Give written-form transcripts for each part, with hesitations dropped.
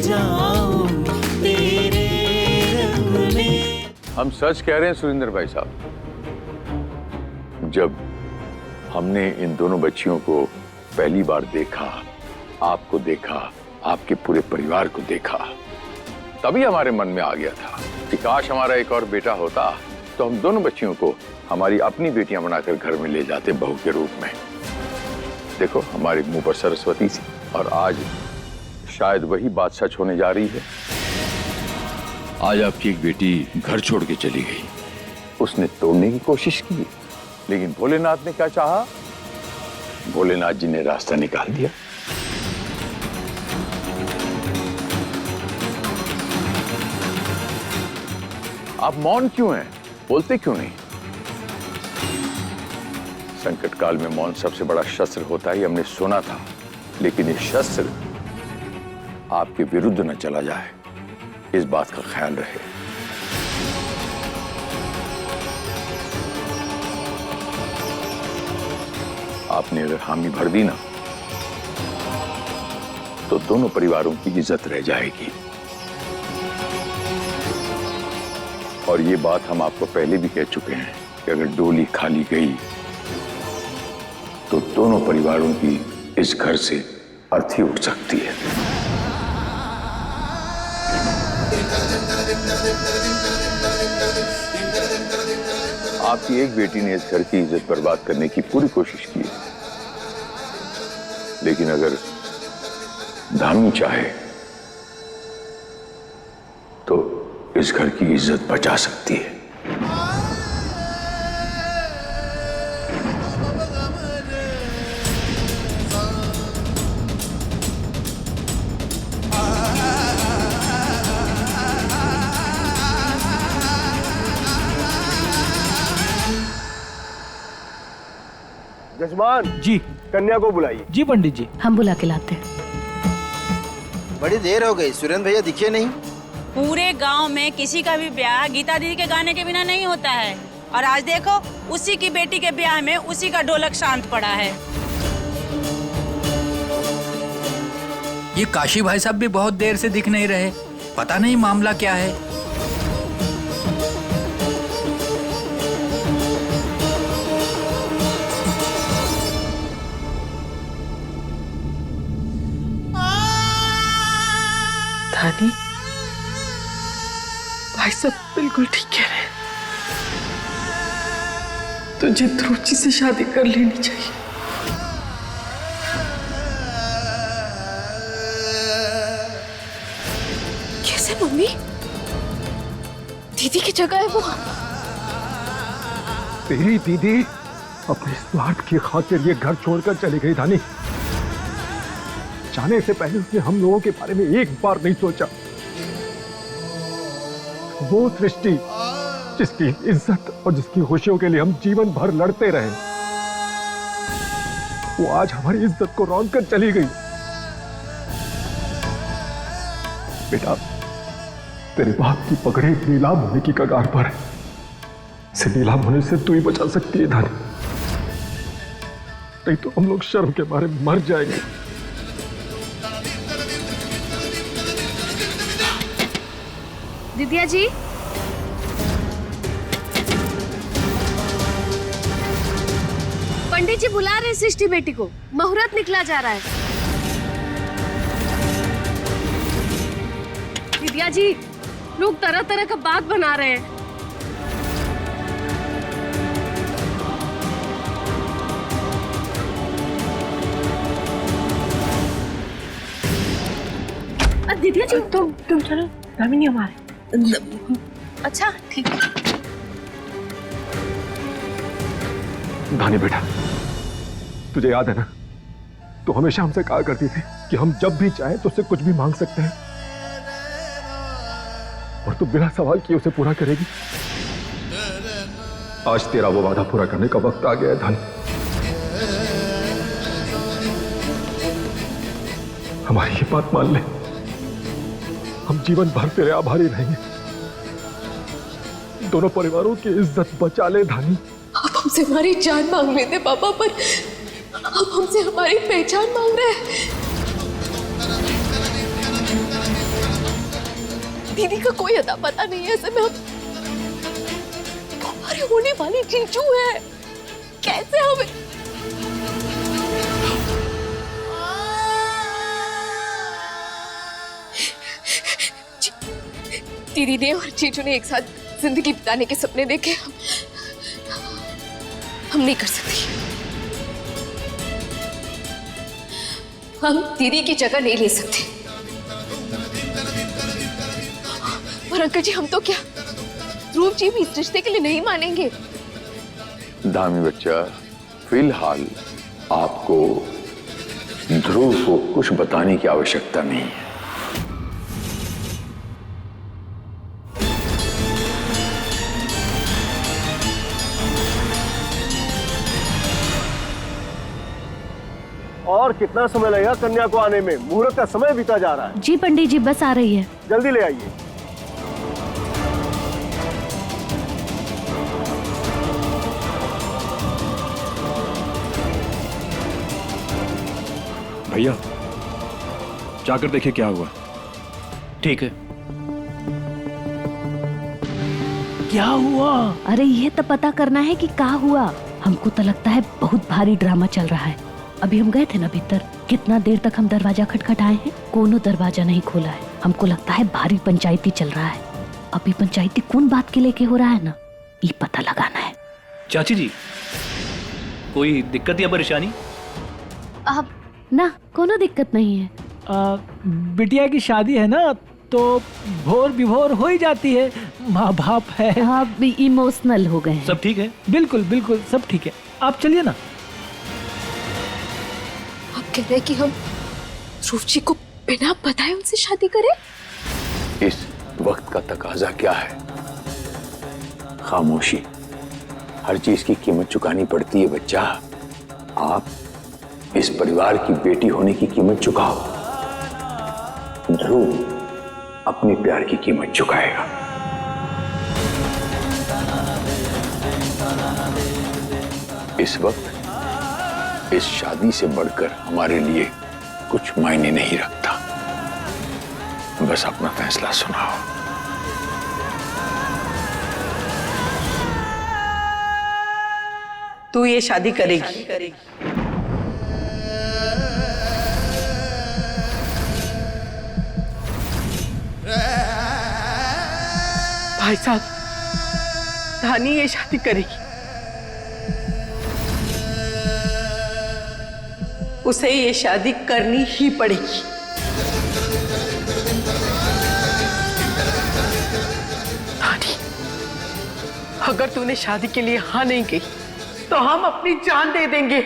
जाऊं तेरे रंग में। हम सच कह रहे हैं सुरेंद्र भाई साहब, जब हमने इन दोनों बच्चियों को पहली बार देखा, आपको देखा, आपके पूरे परिवार को देखा, तभी हमारे मन में आ गया था कि काश हमारा एक और बेटा होता तो हम दोनों बच्चियों को हमारी अपनी बेटियां बनाकर घर में ले जाते बहू के रूप में। देखो हमारे मुंह पर सरस्वती थी और आज शायद वही बात सच होने जा रही है। आज आपकी एक बेटी घर छोड़ के चली गई, उसने तोड़ने की कोशिश की, लेकिन भोलेनाथ ने क्या चाहा, भोलेनाथ जी ने रास्ता निकाल दिया। आप मौन क्यों हैं, बोलते क्यों नहीं? संकट काल में मौन सबसे बड़ा शस्त्र होता है, हमने सुना था, लेकिन ये शस्त्र आपके विरुद्ध न चला जाए, इस बात का ख्याल रहे। आपने अगर हामी भर दी ना तो दोनों परिवारों की इज्जत रह जाएगी। और ये बात हम आपको पहले भी कह चुके हैं कि अगर डोली खाली गई तो दोनों परिवारों की इस घर से अर्थी उठ सकती है। आपकी एक बेटी ने इस घर की इज्जत बर्बाद करने की पूरी कोशिश की, लेकिन अगर धामी चाहे तो इस घर की इज्जत बचा सकती है। जजमान जी कन्या को बुलाइए। जी पंडित जी। हम बुला के लाते हैं। बड़ी देर हो गई, सुरेंद्र भैया दिखे नहीं। पूरे गांव में किसी का भी ब्याह गीता दीदी के गाने के बिना नहीं होता है, और आज देखो उसी की बेटी के ब्याह में उसी का ढोलक शांत पड़ा है। ये काशी भाई साहब भी बहुत देर से दिख नहीं रहे, पता नहीं मामला क्या है। धानी, भाई साहब बिल्कुल ठीक कह रहे हैं। तुझे ध्रुवजी से शादी कर लेनी चाहिए। कैसे मम्मी? दीदी की जगह है वो। तेरी दीदी अपने स्वार्थ की खातिर ये घर छोड़कर चली गई धानी। जाने से पहले उसने हम लोगों के बारे में एक बार नहीं सोचा। वो सृष्टि जिसकी इज्जत और जिसकी खुशियों के लिए हम जीवन भर लड़ते रहे, वो आज हमारी इज्जत को रौंद कर चली गई। बेटा, तेरे बाप की पगड़ी नीलाम होने की कगार पर है। इसे नीलाम होने से तू ही बचा सकती है धानी, नहीं तो हम लोग शर्म के मारे मर जाएंगे। दीदिया जी, पंडित जी बुला रहे हैं सृष्टि बेटी को, मुहूर्त निकला जा रहा है। दीदिया जी, लोग तरह तरह का बात बना रहे हैं। दीदिया जी तुम चलो, दामिनी हमारे। अच्छा ठीक है। धानी बेटा, तुझे याद है ना, तो हमेशा हमसे कहा करती थी कि हम जब भी चाहें तो उससे कुछ भी मांग सकते हैं, और तू बिना सवाल किए उसे पूरा करेगी। आज तेरा वो वादा पूरा करने का वक्त आ गया है धानी। हमारी ये बात मान ले, हम जीवन भर तेरे आभारी रहेंगे। दोनों परिवारों की इज्जत बचा ले धानी। आप हमसे हमारी जान मांग रहे थे पापा, पर आप हमसे हमारी पहचान मांग रहे हैं। दीदी का कोई अता पता नहीं है। ऐसे में हम हमारे होने वाली जीजू है, कैसे हमें दीदी ने और जीजू ने एक साथ जिंदगी बिताने के सपने देखे, हम नहीं कर सकते। हम दीदी की जगह नहीं ले सकते। और अंकल जी, हम तो क्या ध्रुव जी भी इस रिश्ते के लिए नहीं मानेंगे। दामी बच्चा, फिलहाल आपको ध्रुव को कुछ बताने की आवश्यकता नहीं है। और कितना समय लगेगा कन्या को आने में? मुहूर्त का समय बीता जा रहा है। जी पंडित जी, बस आ रही है। जल्दी ले आइए। भैया जाकर देखिए क्या हुआ। ठीक है। क्या हुआ? अरे ये तो पता करना है कि क्या हुआ। हमको तो लगता है बहुत भारी ड्रामा चल रहा है। अभी हम गए थे ना भीतर, कितना देर तक हम दरवाजा खटखटाए हैं, कोनो दरवाजा नहीं खोला है। हमको लगता है भारी पंचायती चल रहा है। अभी पंचायती कौन बात के लेके हो रहा है ना, ये पता लगाना है। चाची जी, कोई दिक्कत या परेशानी? अब ना कोनो दिक्कत नहीं है। बिटिया की शादी है ना, तो भोर विभोर हो ही जाती है। माँ बाप है। आप भी इमोशनल हो गए। सब ठीक है? बिल्कुल बिल्कुल सब ठीक है। आप चलिए ना। आप कह रहे हैं कि हम ध्रुव जी को बिना बताए उनसे शादी करें? इस वक्त का तकाजा क्या है? खामोशी। हर चीज की कीमत चुकानी पड़ती है बच्चा। आप इस परिवार की बेटी होने की कीमत चुकाओ। ध्रुव अपने प्यार की कीमत चुकाएगा। इस वक्त इस शादी से बढ़कर हमारे लिए कुछ मायने नहीं रखता। बस अपना फैसला सुनाओ। तू ये शादी करेगी? भाई साहब, धानी ये शादी करेगी। उसे ये शादी करनी ही पड़ेगी। धानी, अगर तूने शादी के लिए हाँ नहीं कही तो हम अपनी जान दे देंगे।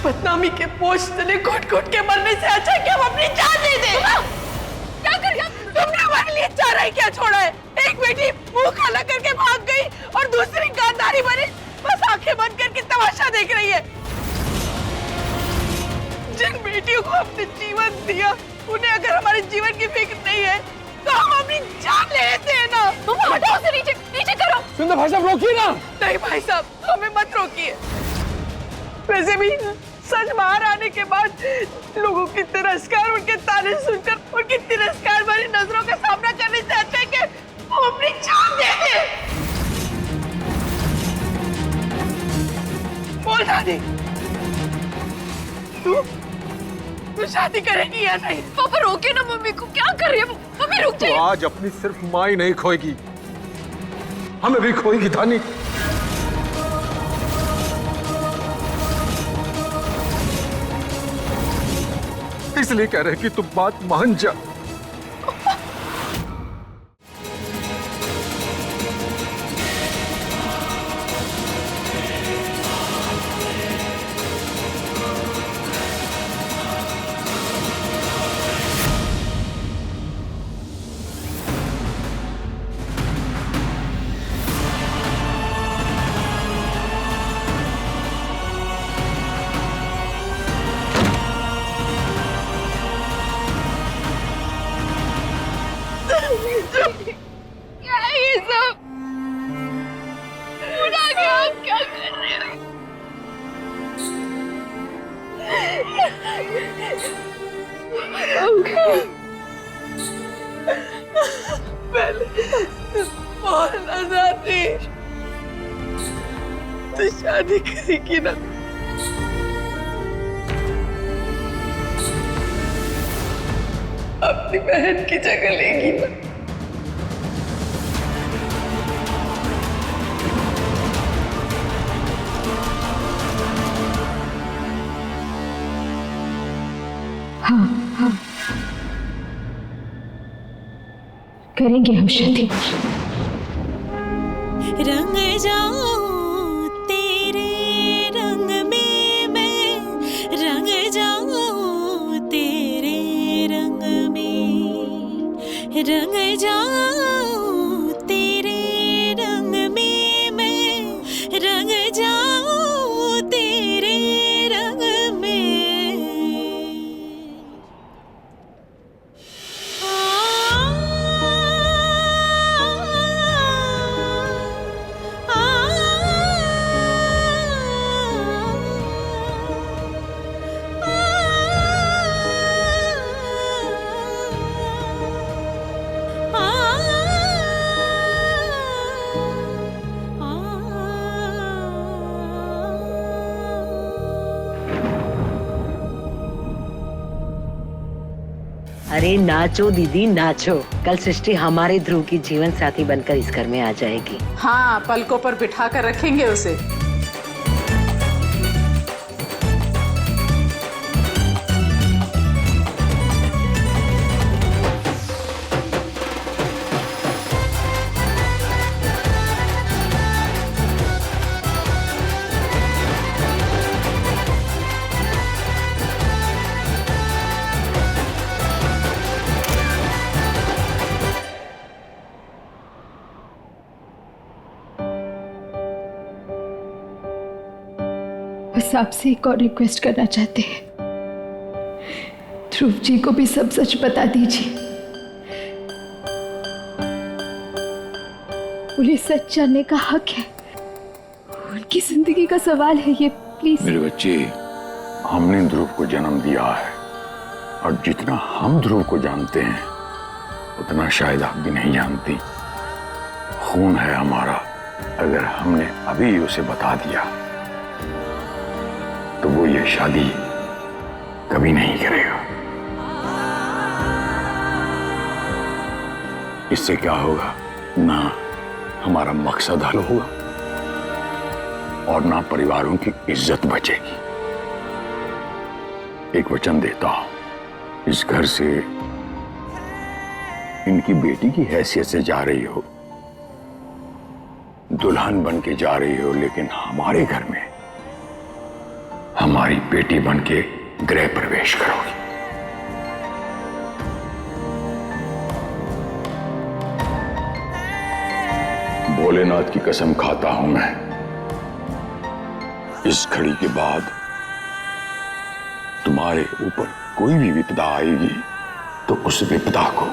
बदनामी के बोझ तले घुट घुट के मरने से अच्छा है कि हम अपनी जान दे दें। क्या कर रही? तुमने हमारे लिए चारा ही क्या छोड़ा है? एक बेटी मुंह काला करके भाग गई और दूसरी गांधारी बनी बस आंखें बंद करके तमाशा देख रही है। जिन बेटियों को हमने जीवन दिया, उन्हें अगर हमारे जीवन की फिक्र नहीं है तो हम अपनी जान ले लेते हैं ना। तुम हटाओ से नीचे, नीचे करो। सुंदर भाई साहब रोकिए ना। नहीं भाई साहब, हमें मत रोकिए। वैसे भी सच बाहर आने के बाद लोगों की तिरस्कार, उनके ताने सुनकर उनकी तिरस्कार भरी नजरों का सामना करने से अच्छा है कि हम अपनी जान दे दें। बोल दादी, तू शादी करेगी या नहीं? पापा रोके ना मम्मी को। क्या कर रही है मम्मी? रुक जाइए। तो आज अपनी सिर्फ माँ ही नहीं खोएगी, हमें भी खोएगी धानी। इसलिए कह रहे कि तुम बात मान जा। जाऊंगी। पहले बहुत आजादी तो शादी करेगी ना। अपनी बहन की जगह लेगी ना। हाँ हाँ करेंगे हम शादी। रंग जाऊं तेरे रंग में मैं, रंग जाऊं तेरे रंग में, रंग जाऊं तेरे रंग में मैं, रंग जाऊं तेरे रंग में। अरे नाचो दीदी नाचो, कल सृष्टि हमारे ध्रुव की जीवन साथी बनकर इस घर में आ जाएगी। हाँ, पलकों पर बिठा कर रखेंगे उसे। बस आपसे एक और रिक्वेस्ट करना चाहते हैं, ध्रुव जी को भी सब सच बता दीजिए। उन्हें सच जानने का हक है, उनकी जिंदगी का सवाल है ये, प्लीज। मेरे बच्चे, हमने ध्रुव को जन्म दिया है और जितना हम ध्रुव को जानते हैं उतना शायद आप भी नहीं जानती। खून है हमारा, अगर हमने अभी उसे बता दिया तो वो ये शादी कभी नहीं करेगा। इससे क्या होगा, ना हमारा मकसद हल होगा और ना परिवारों की इज्जत बचेगी। एक वचन देता हूं, इस घर से इनकी बेटी की हैसियत से जा रही हो, दुल्हन बन के जा रही हो, लेकिन हमारे घर में हमारी बेटी बन के गृह प्रवेश करोगी। भोलेनाथ की कसम खाता हूं मैं, इस घड़ी के बाद तुम्हारे ऊपर कोई भी विपदा आएगी तो उस विपदा को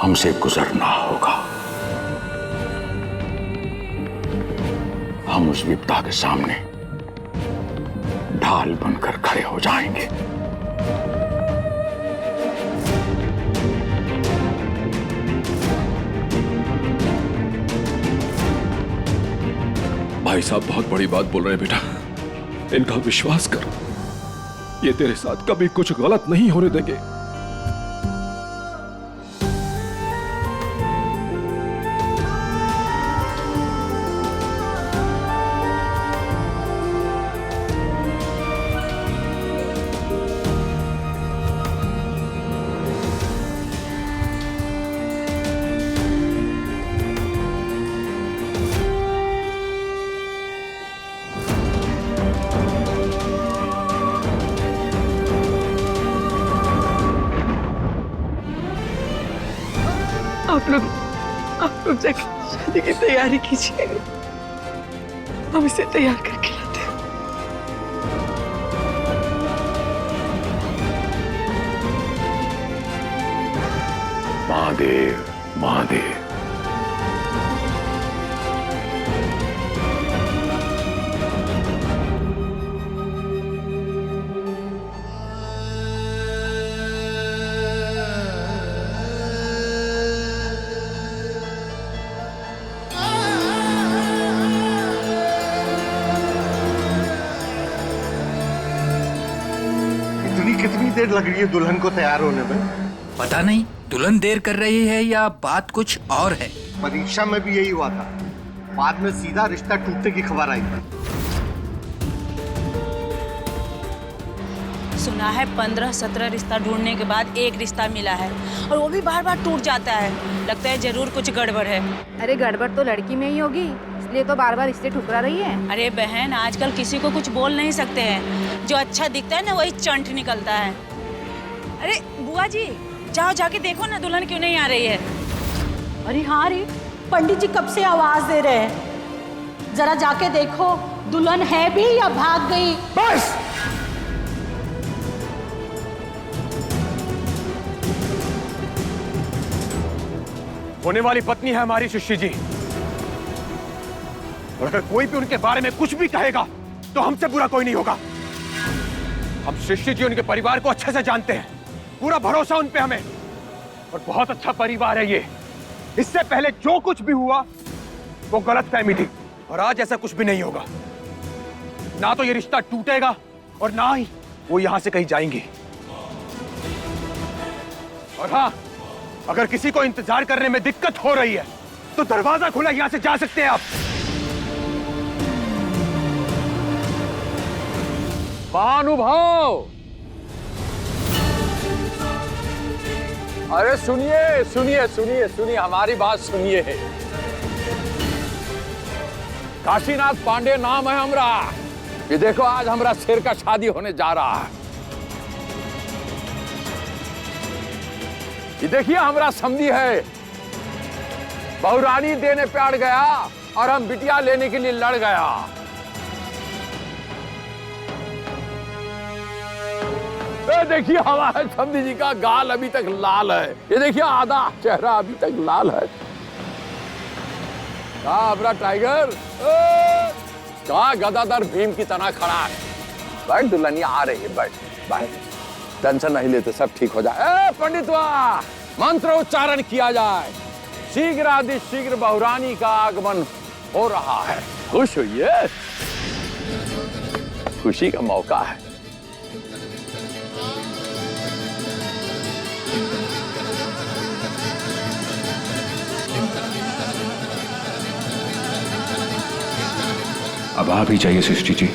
हमसे गुजरना होगा। हम उस विपदा के सामने ढाल बनकर खड़े हो जाएंगे। भाई साहब बहुत बड़ी बात बोल रहे हैं बेटा, इनका विश्वास कर, ये तेरे साथ कभी कुछ गलत नहीं होने देंगे। आप लोग जाके शादी की तैयारी कीजिए, हम इसे तैयार करके लाते हैं। महादेव महादेव। कितनी देर लग रही है दुल्हन को तैयार होने में? पता नहीं, दुल्हन देर कर रही है या बात कुछ और है। परीक्षा में भी यही हुआ था, बाद में सीधा रिश्ता टूटने की खबर आई। सुना है 15-17 रिश्ता ढूंढने के बाद एक रिश्ता मिला है और वो भी बार बार टूट जाता है। लगता है जरूर कुछ गड़बड़ है। अरे गड़बड़ तो लड़की में ही होगी, इसलिए तो बार बार रिश्ते ठुकरा रही है। अरे बहन, आजकल किसी को कुछ बोल नहीं सकते हैं। जो अच्छा दिखता है ना वही चंट निकलता है। अरे बुआ जी, जाओ जाके देखो ना दुल्हन क्यों नहीं आ रही है। अरे हाँ रे, पंडित जी कब से आवाज दे रहे हैं, जरा जाके देखो दुल्हन है भी या भाग गई। बस होने वाली पत्नी है हमारी शिष्य जी, और अगर कोई भी उनके बारे में कुछ भी कहेगा तो हमसे बुरा कोई नहीं होगा। हम शिष्य जी उनके परिवार को अच्छे से जानते हैं, पूरा भरोसा उन पे हमें, और बहुत अच्छा परिवार है ये। इससे पहले जो कुछ भी हुआ वो गलतफहमी थी, और आज ऐसा कुछ भी नहीं होगा। ना तो ये रिश्ता टूटेगा और ना ही वो यहां से कहीं जाएंगे। और हाँ, अगर किसी को इंतजार करने में दिक्कत हो रही है तो दरवाजा खुला, यहां से जा सकते हैं आप। महानुभाव, अरे सुनिए सुनिए सुनिए सुनिए, हमारी बात सुनिए। काशीनाथ पांडे नाम है हमरा। ये देखो, आज हमरा शेर का शादी होने जा रहा है। ये देखिए, हमरा समधी है, बहुरानी देने पे अड़ गया और हम बिटिया लेने के लिए लड़ गया। ये देखिए, हमारे समधी जी का गाल अभी तक लाल है। ये देखिए, आधा चेहरा अभी तक लाल है। क्या अपना टाइगर क्या गदाधर भीम की तरह खड़ा है। बैठ, दुल्हनिया आ रही है, बैठ बैठ, टेंशन नहीं लेते, सब ठीक हो जाए। पंडितवा, मंत्र उच्चारण किया जाए। शीघ्र आदि शीघ्र बहुरानी का आगमन हो रहा है। खुश होइए, खुशी का मौका है। अब आप ही चाहिए सृष्टि जी।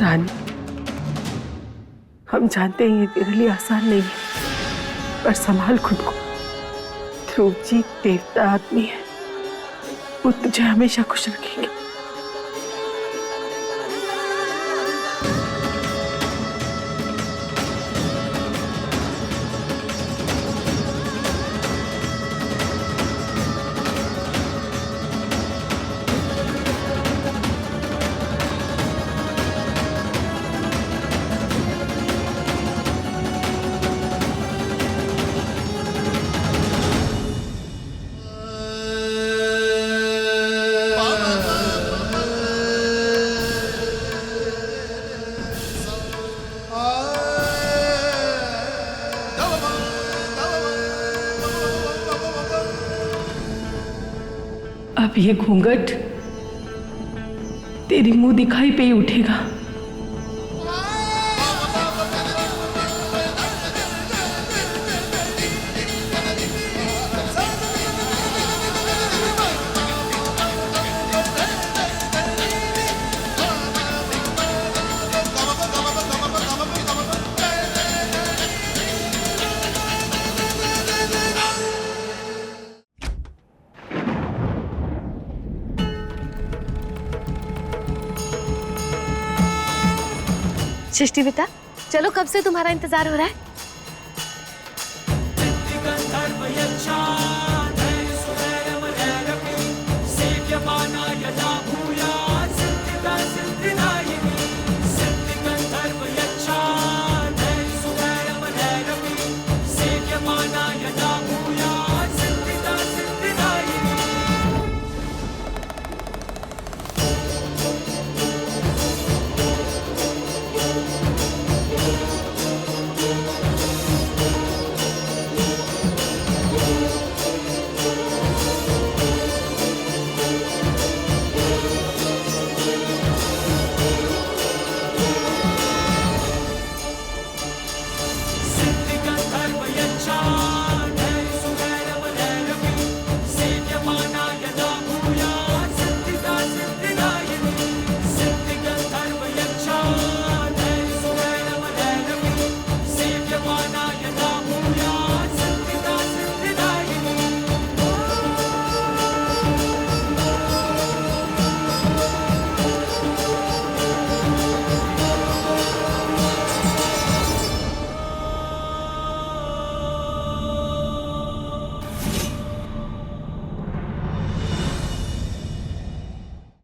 रानी, हम जानते हैं ये तेरे लिए आसान नहीं है, पर संभाल खुद को। ध्रुव जी देवता आदमी है, वो तुझे हमेशा खुश रखेंगे। अब ये घूंघट तेरी मुंह दिखाई पे ही उठेगा। सृष्टि बेटा, चलो, कब से तुम्हारा इंतजार हो रहा है। गंधर्व यक्षा,